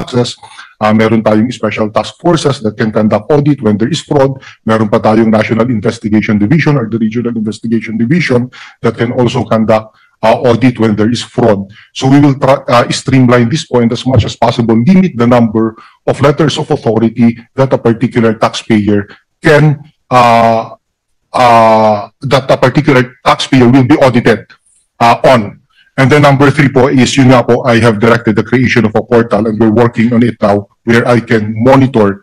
taxes. Meron tayong special task forces that can conduct audit when there is fraud. Meron pa tayong National Investigation Division or the Regional Investigation Division that can also conduct audit when there is fraud. So we will streamline this point as much as possible, limit the number of letters of authority that a particular taxpayer can that a particular taxpayer will be audited on. And then number 3 po is, yun nga po, I have directed the creation of a portal and we're working on it now where I can monitor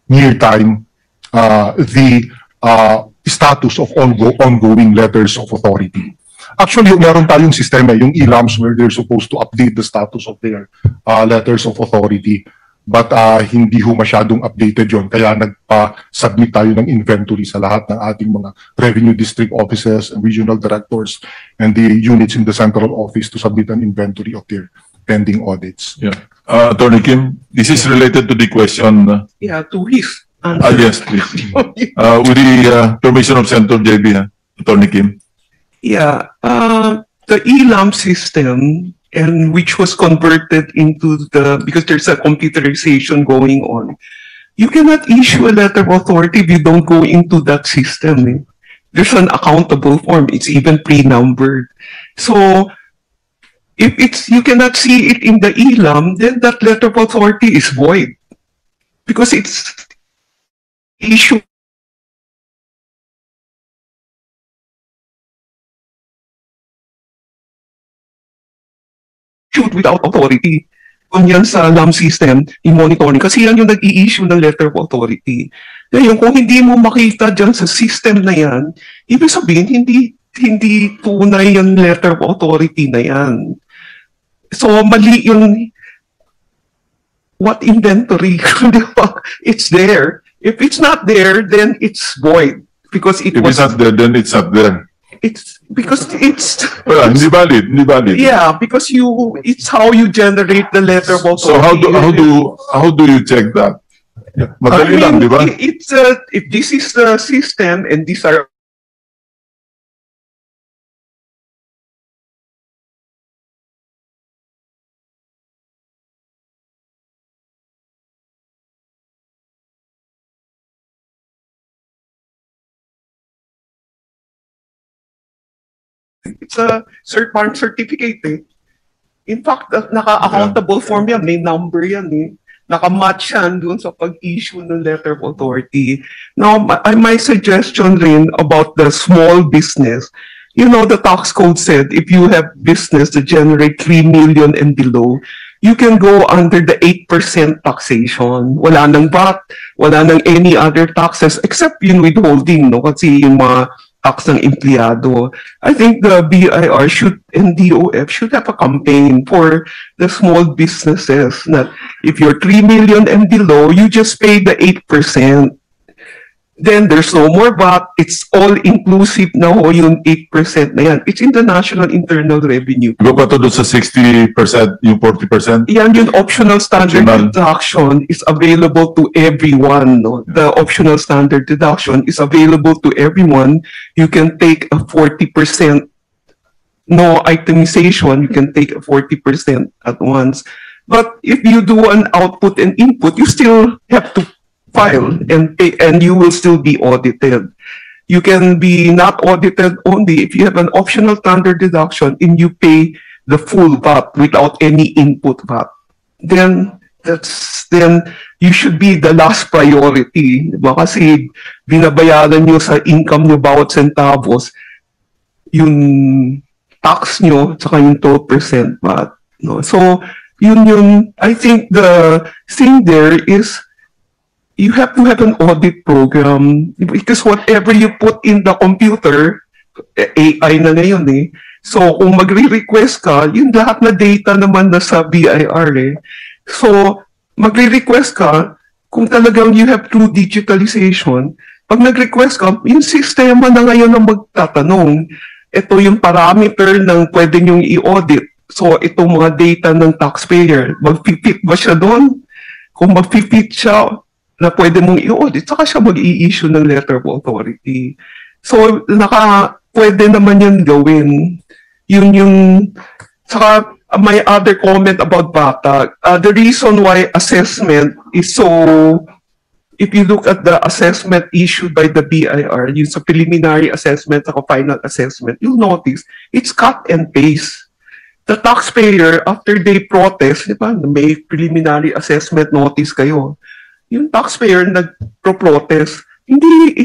near time the status of ongoing letters of authority. Actually, meron tayong sistema, yung ELAMs, where they're supposed to update the status of their letters of authority. But hindi ho masyadong updated yon. Kaya nagpa-submit tayo ng inventory sa lahat ng ating mga revenue district offices and regional directors and the units in the central office to submit an inventory of their pending audits. Yeah. Attorney Kim, this is related to the question. Yeah, to his answer. Yes, please. With the permission of Senator JB, Attorney Kim. Yeah, the ELAM system, and which was converted into because there's a computerization going on. You cannot issue a letter of authority if you don't go into that system. Eh? There's an accountable form. It's even pre-numbered. So if you cannot see it in the ELAM, then that letter of authority is void because it's issued without authority. Kung yan sa LAM system, yung monitoring, kasi yan yung nag-i-issue ng letter of authority. Ngayon, kung hindi mo makita dyan sa system na yan, ibig sabihin, hindi tunay yung letter of authority na yan. So, mali yung what inventory? It's there. If it's not there, then it's void. Because if it's not there, then it's not there. It's because it's well, hindi valid. Yeah, because it's how you generate the letter of authority. So how do you check that? Madali lang, di ba? It's if this is the system and these are it's a third-party certificate eh. In fact, naka-accountable form yan, may number yan eh. Naka-match yan dun sa pag-issue ng letter of authority. Now, my suggestion rin about the small business, you know, the tax code said if you have business that generate 3 million and below, you can go under the 8% taxation. Wala nang VAT, wala nang any other taxes except yung withholding, no? Kasi yung mga tax ng empleyado. I think the BIR and DOF should have a campaign for the small businesses that if you're 3 million and below, you just pay the 8%. Then there's no more VAT. It's all inclusive na ho yung 8% na yan. It's in the National Internal Revenue. Iba pa to doon sa 60%, yung 40%? Yan yung optional standard deduction is available to everyone. No? The optional standard deduction is available to everyone. You can take a 40%, no itemization, you can take a 40% at once. But if you do an output and input, you still have to file and pay, and you will still be audited. You can be not audited only if you have an optional standard deduction and you pay the full VAT without any input VAT. Then you should be the last priority. Diba? Kasi binabayaran nyo sa income nyo bawat centavos yung tax nyo saka yung 12% VAT. No? So yun I think the thing there is you have to have an audit program because whatever you put in the computer, AI na ngayon eh. So kung magre-request ka, yung lahat na data naman nasa BIR eh. So magre-request ka, kung talagang you have true digitalization, pag nag-request ka, yung sistema na ngayon ang magtatanong, ito yung parameter ng pwede nyong i-audit. So itong mga data ng taxpayer, mag-fit ba siya doon? Kung mag-fit siya, na pwede mong i-audit, saka siya mag-i-issue ng letter of authority. So, pwede naman yan gawin. Saka my other comment about BATAG, the reason why assessment is so, if you look at the assessment issued by the BIR, yung sa preliminary assessment at final assessment, you'll notice it's cut and paste. The taxpayer, after they protest, di ba, may preliminary assessment notice kayo, yung taxpayer nag-protest, hindi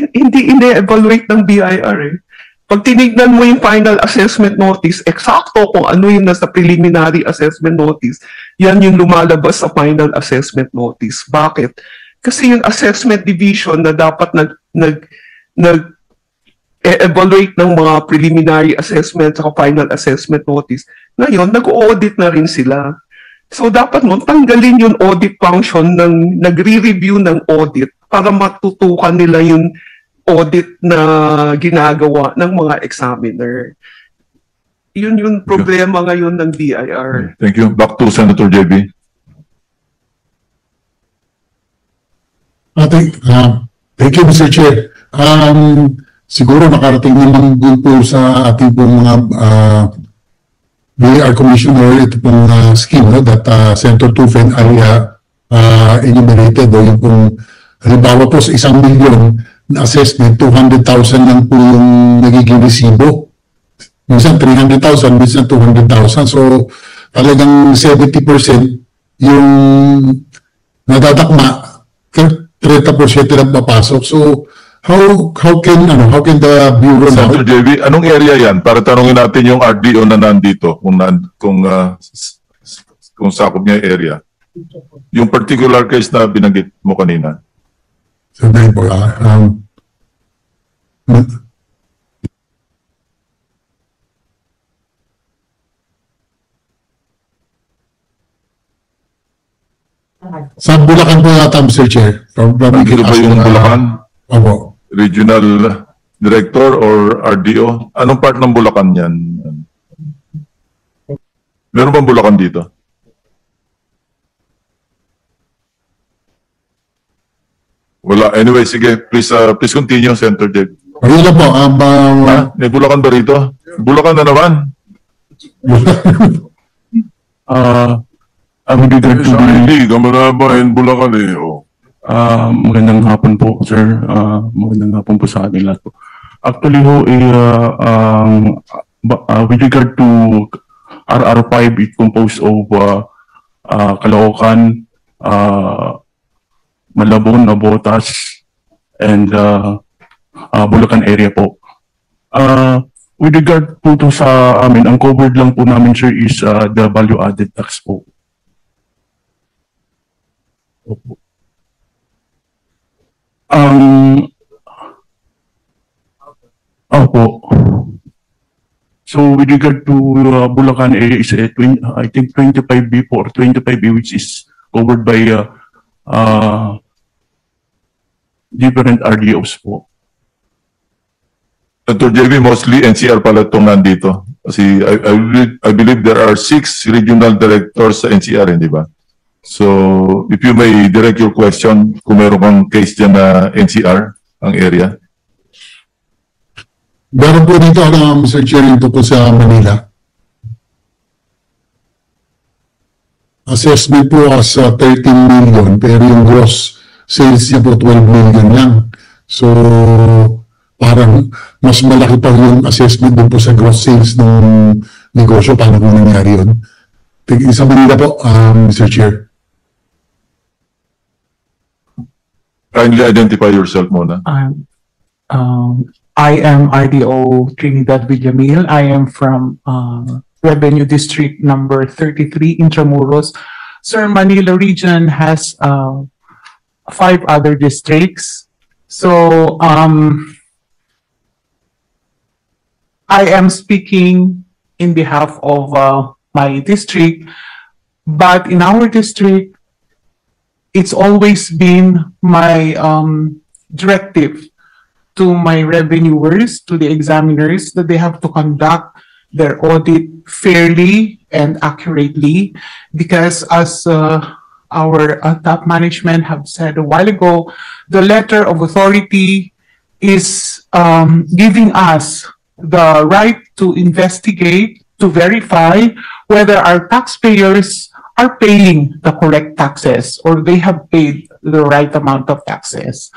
evaluate ng BIR eh. Pag tinignan mo yung final assessment notice, eksakto kung ano yung nasa preliminary assessment notice, yan yung lumalabas sa final assessment notice. Bakit? Kasi yung assessment division na dapat nag-evaluate ng mga preliminary assessment at final assessment notice, ngayon, nag-audit na rin sila. So dapat mo tanggalin yung audit function ng nagre-review ng audit para matutukan nila yung audit na ginagawa ng mga examiner. Yun yung problema ngayon ng BIR. Thank you. Back to Senator JB. Thank you, Mr. Chair. Siguro nakarating naman din po sa ating pong mga BIR Commissioner ito pong scheme that Senator Tufen ay enumerated o yung pong halimbawa po sa 1 million na assessment, 200,000 lang po yung nagiging resibo. Minsan 300,000, minsan 200,000. So talagang 70% yung nadadakma, 30% lang papasok. So how can the Bureau Senator JB, anong area yan? Para tanungin natin yung RDO na nandito, kung sakop niya yung area. Yung particular case na binanggit mo kanina. So, po, sa Bulacan po yata, Mr. Chair. Nandito ba yung Bulacan? Opo. Regional Director or RDO? Anong part ng Bulacan yan? Meron bang Bulacan dito? Wala. Anyway, sige. Please continue, Senator JB. Ayun na po. May Bulacan ba rito? Bulacan na naman. With regard to the, Hindi, Gamaraba and Bulacan eh. Oh. magandang hapon po, sir. Magandang hapon po sa ating lahat po. Actually ho, with regard to RR5, it composed of Caloocan, Malabon, Nabotas, and Bulacan area po. With regard po to sa amin, ang covered lang po namin, sir, is the value-added tax po. Opo. Opo. So with regard to Bulacan area is I think 25B po or 25B, which is covered by different RDOs po. Senator JB, mostly NCR pala itong nandito. Kasi I believe there are 6 regional directors sa NCR, hindi ba? So, if you may direct your question, kung meron kang case dyan na NCR, ang area. Meron po dito, Mr. Chair, ito po sa Manila. Assessment po as 13 million, pero yung gross sales niya po 12 million lang. So, parang mas malaki pa yung assessment dun po sa gross sales ng negosyo. Paano po nangyari yun? Sa Manila po, Mr. Chair. Kindly identify yourself muna. I am RDO Trinidad Villamil. I am from Revenue District number 33, Intramuros. Sir, Manila region has 5 other districts. So I am speaking in behalf of my district, but in our district, it's always been my directive to my revenuers, to the examiners, that they have to conduct their audit fairly and accurately, because as our top management have said a while ago, the letter of authority is giving us the right to investigate, to verify whether our taxpayers are paying the correct taxes or they have paid the right amount of taxes.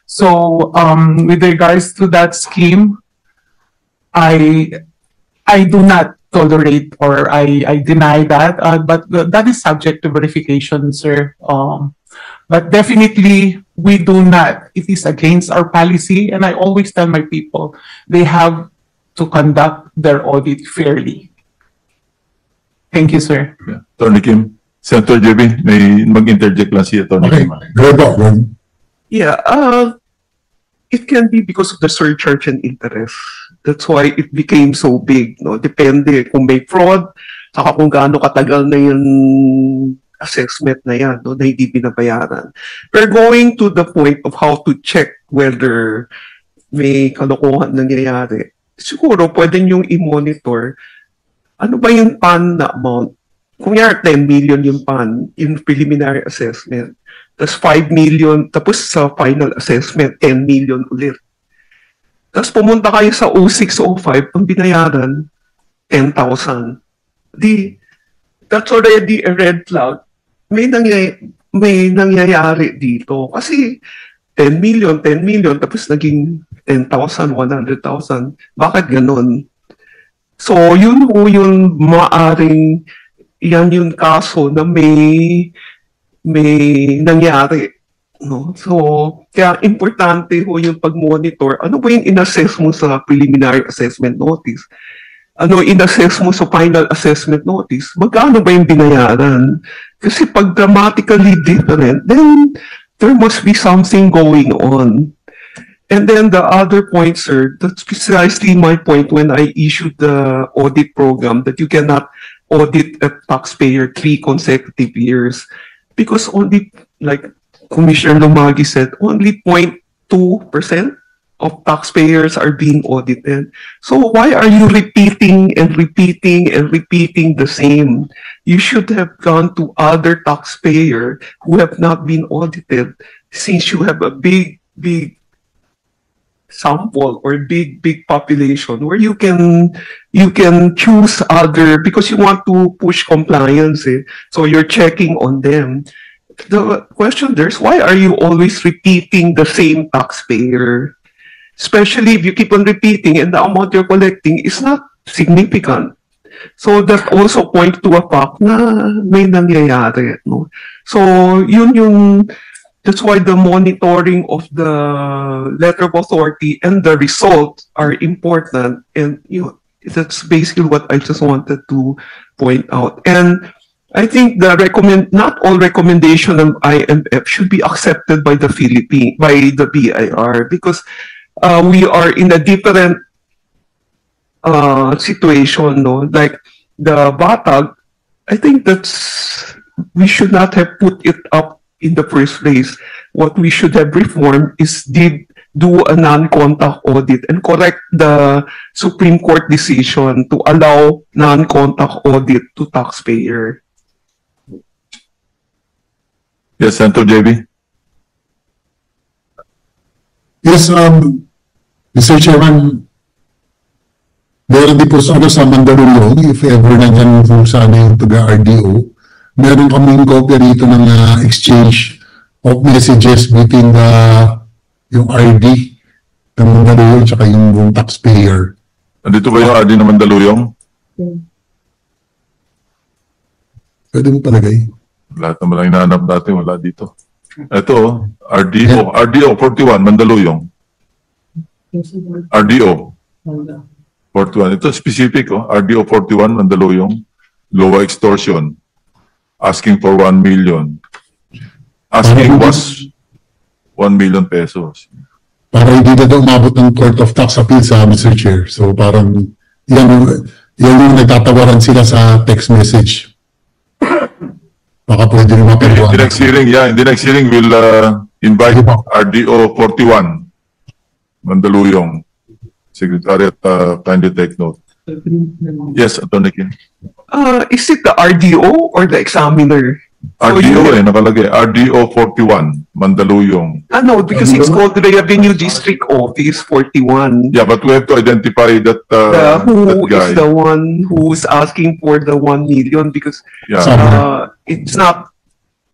So with regards to that scheme, I do not tolerate or I deny that, but that is subject to verification, sir. But definitely, we do not. It is against our policy, and I always tell my people they have to conduct their audit fairly. Thank you, sir. Yeah. Attorney Kim, Senator JB, may mag-interject lang si Attorney Okay, Kim. go ahead. Yeah, it can be because of the surcharge and interest. That's why it became so big, no? Depende kung may fraud, saka kung gaano katagal na yung assessment na yan, no, na hindi binabayaran. We're going to the point of how to check whether may kalokohan nangyayari. Siguro pwede niyong i-monitor ano ba yung PAN na amount. Kung yan 10 million yung PAN, yung preliminary assessment, tapos 5 million, tapos sa final assessment, 10 million ulit. Tapos pumunta kayo sa 06, 05, ang binayaran, 10,000. That's already a red flag. May nangyayari dito. Kasi 10 million, tapos naging 10,000, 100,000. Bakit ganun? So, yun ho yung maaring, yan yung kaso na may nangyari. No? So, kaya importante ho yung pag-monitor. Ano ba yung in-assess mo sa preliminary assessment notice? Ano in-assess mo sa final assessment notice? Magkano ba yung binayaran? Kasi pag dramatically different, then there must be something going on. And then the other point, sir, that's precisely my point when I issued the audit program that you cannot audit a taxpayer 3 consecutive years because only, like Commissioner Lumagi said, only 0.2% of taxpayers are being audited. So why are you repeating and repeating and repeating the same? You should have gone to other taxpayers who have not been audited since you have a big sample or big population where you can choose other because you want to push compliance. So you're checking on them. The question there is why are you always repeating the same taxpayer? Especially if you keep on repeating and the amount you're collecting is not significant. So that also points to a fact na may nangyayari. No? So that's why the monitoring of the letter of authority and the results are important. And that's basically what I just wanted to point out. And I think not all recommendation of IMF should be accepted by the BIR because we are in a different situation, no? Like the BATAG, I think we should not have put it up in the first place. What we should have reformed is do a non-contact audit and correct the Supreme Court decision to allow non-contact audit to taxpayer. Yes, Senator JB. Yes, Mr. Chairman, meron din po sa Mandaluyong, if ever nandyan po sana yung taga-RDO, meron kaming kopya rito ng exchange of messages between yung RD ng Mandaluyong tsaka yung taxpayer. Nandito ba yung RD ng Mandaluyong? Pwede mo palagay? Lahat naman lang hinahanap natin, wala dito. Ito, RDO 41, Mandaluyong. RDO 41. Ito specific, RDO 41, Mandaluyong. Lowa extortion. Asking for 1 million. Asking was 1 million pesos. Para hindi na daw umabot ng Court of Tax Appeals sa Mr. Chair. So parang yan yung nagtatawaran sila sa text message. Baka pwede rin mapagawa. In the next hearing, we'll invite RDO 41, Mandaluyong. Secretariat, kindly take note. Yes, Attorney Kim. Is it the RDO or the examiner? RDO nakalagay. RDO 41. Mandaluyong. No, because it's called the Revenue District Office 41. Yeah, but we have to identify that, Who that guy. is the one who's asking for the 1 million because Yeah. it's not